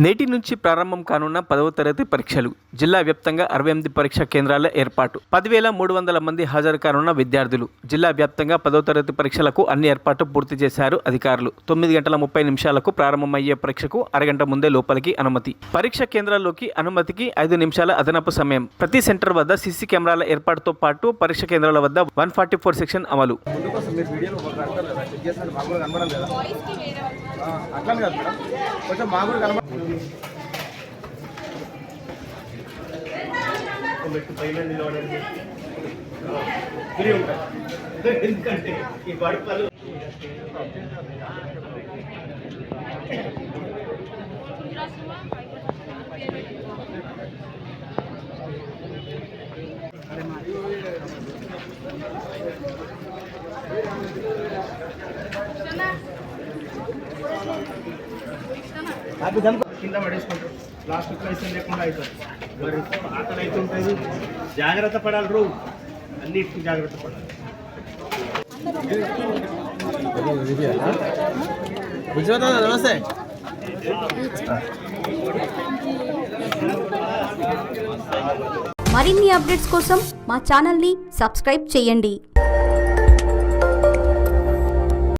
నేటి నుంచి ప్రారంభం కానున్న 10వ తరగతి పరీక్షలు. జిల్లా వ్యాప్తంగా 68 పరీక్షా కేంద్రాల ఏర్పాటు. 10,300 మంది హాజరు కానున్న విద్యార్థులు. జిల్లా వ్యాప్తంగా 10వ తరగతి పరీక్షలకు అన్ని ఏర్పాట్లు పూర్తి చేశారు అధికారులు. 9 గంటల 30 నిమిషాలకు ప్రారంభమయ్యే పరీక్షకు అరగంట ముందే లోపలికి అనుమతి. పరీక్ష కేంద్రాల్లోకి అనుమతికి 5 నిమిషాల అదనపు సమయం. ప్రతి సెంటర్ వద్ద సీసీ కెమెరాల ఏర్పాటుతో పాటు పరీక్ష కేంద్రాల వద్ద 144 సెక్షన్ అమలు. ఎందుకంటే ఈ బడుపలు కింద పడేసుకుంటారు. ప్లాస్టిక్ పైసలు లేకుండా అవుతుంది. మరి ఆకలి అయితే ఉంటుంది. జాగ్రత్త పడాలి. రో అన్నిటికీ జాగ్రత్త పడాలి. నమస్తే. మరిన్ని అప్డేట్స్ కోసం మా ఛానల్ని సబ్స్క్రైబ్ చేయండి.